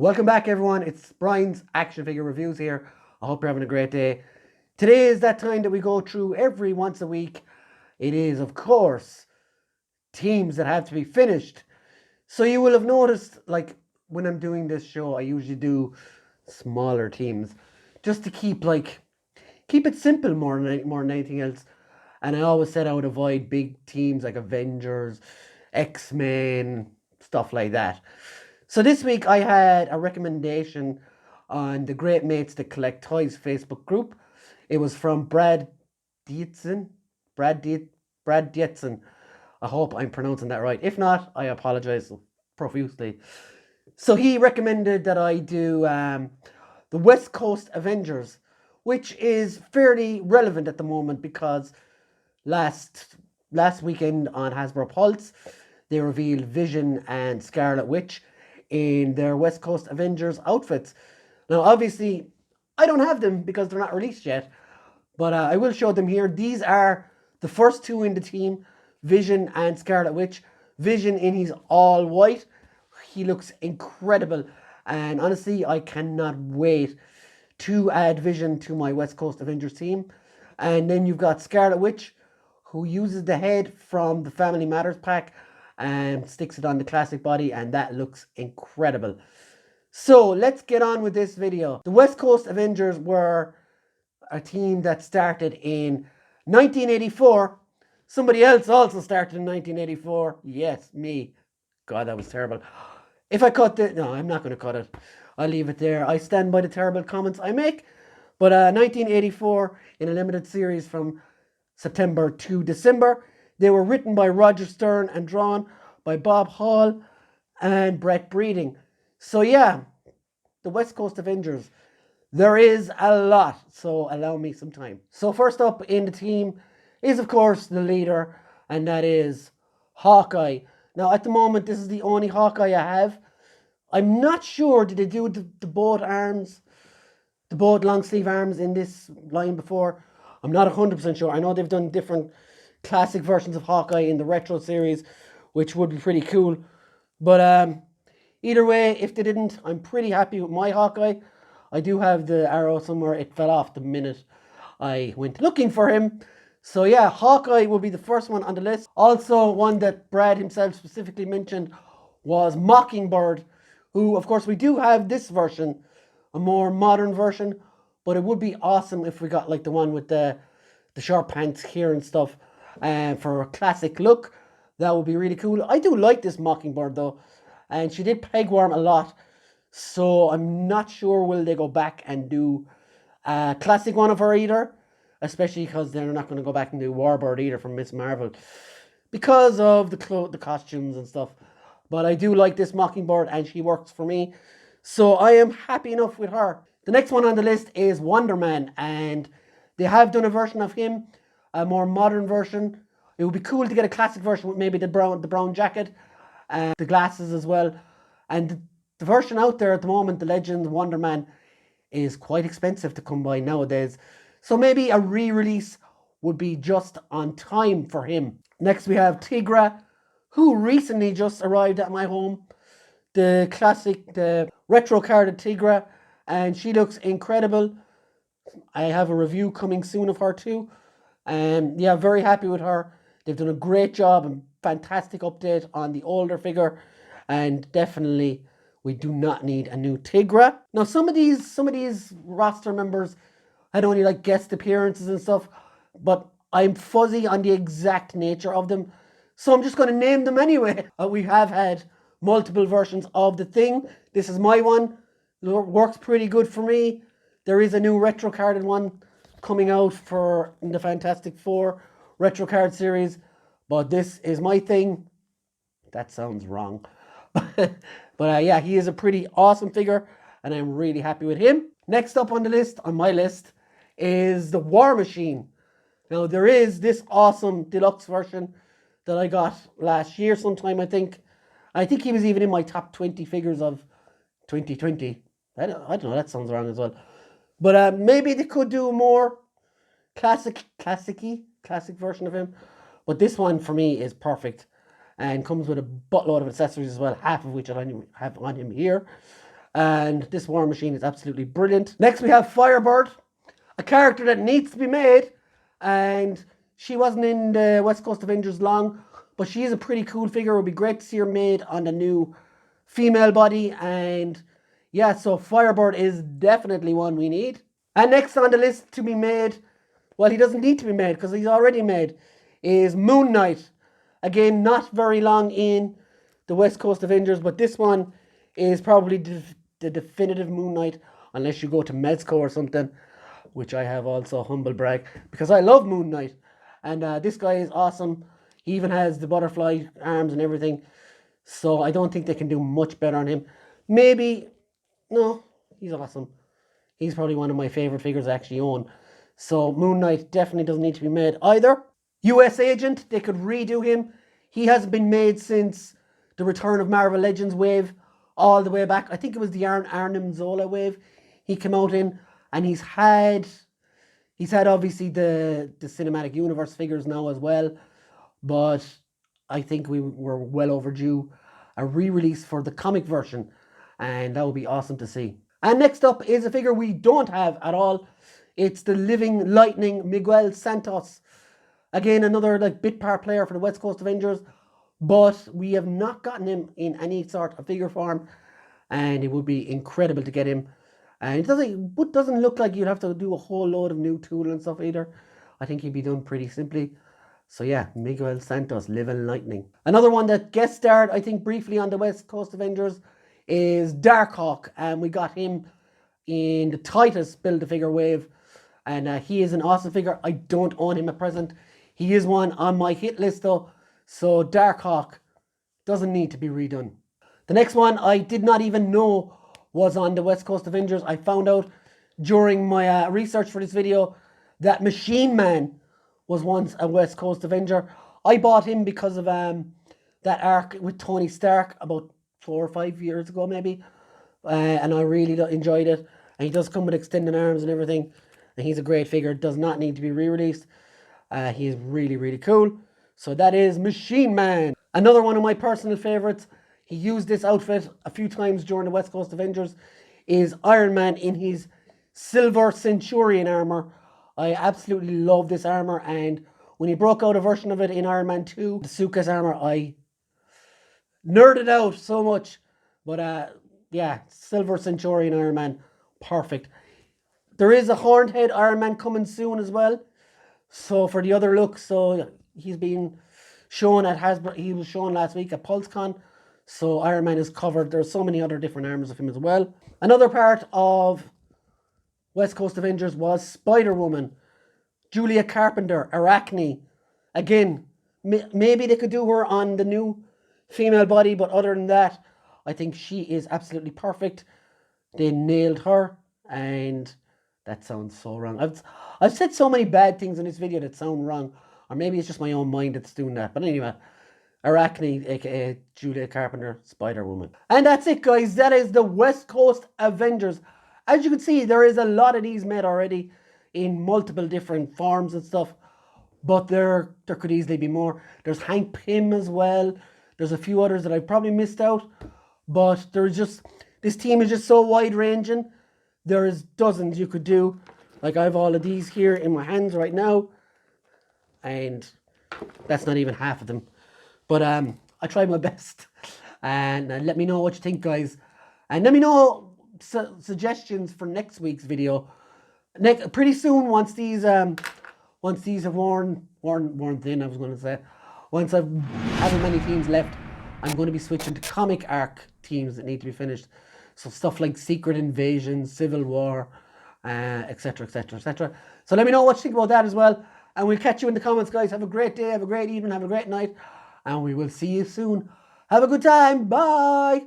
Welcome back, everyone. It's Brian's Action Figure Reviews here. I hope you're having a great day. Today is that time that we go through every once a week. It is, of course, teams that have to be finished. So you will have noticed, like, when I'm doing this show, I usually do smaller teams just to keep it simple more than anything else. And I always said I would avoid big teams like Avengers, X-Men, stuff like that. So this week I had a recommendation on the Great Mates That Collect Toys Facebook group. It was from Brad Dietzen. Brad Dietzen. I hope I'm pronouncing that right. If not, I apologize profusely. So he recommended that I do the West Coast Avengers, which is fairly relevant at the moment because last weekend on Hasbro Pulse, they revealed Vision and Scarlet Witch in their West Coast Avengers outfits. Now, obviously, I don't have them because they're not released yet, but I will show them here. These are the first two in the team, Vision and Scarlet Witch. Vision in his all white. He looks incredible, and honestly, I cannot wait to add Vision to my West Coast Avengers team. And then you've got Scarlet Witch, who uses the head from the Family Matters pack and sticks it on the classic body, and that looks incredible. So let's get on with this video. The West Coast Avengers were a team that started in 1984. Somebody else also started in 1984. Yes, me. God, that was terrible. If I cut it, no, I'm not going to cut it. I'll leave it there. I stand by the terrible comments I make. But 1984 in a limited series from September to December. They were written by Roger Stern and drawn by Bob Hall and Brett Breeding. So yeah, the West Coast Avengers. There is a lot, so allow me some time. So first up in the team is, of course, the leader, and that is Hawkeye. Now, at the moment, this is the only Hawkeye I have. I'm not sure, did they do the both arms, the both long sleeve arms in this line before? I'm not 100% sure. I know they've done different classic versions of Hawkeye in the retro series, which would be pretty cool. But either way, if they didn't, I'm pretty happy with my Hawkeye. I do have the arrow somewhere. It fell off the minute I went looking for him. So yeah, Hawkeye will be the first one on the list. Also, one that Brad himself specifically mentioned was Mockingbird, who, of course, we do have this version, a more modern version, but it would be awesome if we got like the one with the short pants here and stuff for a classic look. That would be really cool. I do like this Mockingbird though, and she did pegworm a lot, so I'm not sure will they go back and do a classic one of her either, especially because they're not going to go back and do Warbird either from Miss Marvel because of the costumes and stuff. But I do like this Mockingbird, and she works for me, so I am happy enough with her. The next one on the list is Wonder Man, and they have done a version of him, a more modern version. It would be cool to get a classic version with maybe the brown jacket and the glasses as well. And the version out there at the moment, the Legend Wonder Man, is quite expensive to come by nowadays. So maybe a re-release would be just on time for him. Next we have Tigra, who recently just arrived at my home. The classic, the retro carded Tigra, and she looks incredible. I have a review coming soon of her too. And yeah, very happy with her. They've done a great job and fantastic update on the older figure. And definitely, we do not need a new Tigra. Now, some of these roster members had only like guest appearances and stuff, but I'm fuzzy on the exact nature of them. So I'm just going to name them anyway. We have had multiple versions of the Thing. This is my one. It works pretty good for me. There is a new retro carded one coming out for the Fantastic Four retro card series, but this is my Thing. That sounds wrong. But yeah, he is a pretty awesome figure, and I'm really happy with him. Next up on the list, on my list, is the War Machine. Now, there is this awesome deluxe version that I got last year sometime, I think. I think he was even in my top 20 figures of 2020. I don't know, that sounds wrong as well. But maybe they could do a more classic version of him. But this one for me is perfect and comes with a buttload of accessories as well, half of which I have on him here. And this War Machine is absolutely brilliant. Next we have Firebird, a character that needs to be made. And she wasn't in the West Coast Avengers long, but she is a pretty cool figure. It would be great to see her made on the new female body. And yeah, so Firebird is definitely one we need. And next on the list to be made, well, he doesn't need to be made because he's already made, is Moon Knight. Again, not very long in the West Coast Avengers, but this one is probably the definitive Moon Knight, unless you go to Mezco or something, which I have also, humble brag, because I love Moon Knight. And this guy is awesome. He even has the butterfly arms and everything. So I don't think they can do much better on him. Maybe, no, he's awesome. He's probably one of my favorite figures I actually own. So Moon Knight definitely doesn't need to be made either. US Agent, they could redo him. He hasn't been made since the Return of Marvel Legends wave, all the way back. I think it was the Arnim Zola wave he came out in. And he's had obviously the cinematic universe figures now as well. But I think we were well overdue a re-release for the comic version. And that would be awesome to see. And next up is a figure we don't have at all. It's the Living Lightning Miguel Santos. Again, another like bit part player for the West Coast Avengers. But we have not gotten him in any sort of figure form. And it would be incredible to get him. And it doesn't look like you'd have to do a whole load of new tool and stuff either. I think he'd be done pretty simply. So yeah, Miguel Santos, Living Lightning. Another one that guest starred, I think, briefly on the West Coast Avengers is Darkhawk. And we got him in the Titus Build-A-Figure wave. And he is an awesome figure. I don't own him at present. He is one on my hit list though. So Darkhawk doesn't need to be redone. The next one I did not even know was on the West Coast Avengers. I found out during my research for this video that Machine Man was once a West Coast Avenger. I bought him because of that arc with Tony Stark about 4 or 5 years ago maybe. And I really enjoyed it. And he does come with extended arms and everything. And he's a great figure. Does not need to be re-released. He is really, really cool. So that is Machine Man. Another one of my personal favorites. He used this outfit a few times during the West Coast Avengers. Is Iron Man in his silver Centurion armor. I absolutely love this armor. And when he broke out a version of it in Iron Man 2, the suitcase armor, I nerded out so much. But yeah, silver Centurion Iron Man, perfect. There is a horned head Iron Man coming soon as well. So for the other look, so he's been shown at Hasbro. He was shown last week at PulseCon. So Iron Man is covered. There's so many other different armors of him as well. Another part of West Coast Avengers was Spider-Woman, Julia Carpenter, Arachne. Again, maybe they could do her on the new female body, but other than that, I think she is absolutely perfect. They nailed her, and that sounds so wrong. I've said so many bad things in this video that sound wrong, or maybe it's just my own mind that's doing that. But anyway, Arachne, aka Julia Carpenter, Spider-Woman. And that's it, guys. That is the West Coast Avengers. As you can see, there is a lot of these made already in multiple different forms and stuff. But there could easily be more. There's Hank Pym as well. There's a few others that I've probably missed out. But this team is just so wide-ranging. There's dozens you could do. Like I have all of these here in my hands right now. And that's not even half of them. But I tried my best. And let me know what you think, guys. And let me know suggestions for next week's video. Pretty soon, once these have worn thin, I was going to say. Once I've haven't many teams left, I'm going to be switching to comic arc teams that need to be finished. So stuff like Secret Invasion, Civil War, etc, etc, etc. So let me know what you think about that as well. And we'll catch you in the comments, guys. Have a great day, have a great evening, have a great night. And we will see you soon. Have a good time. Bye.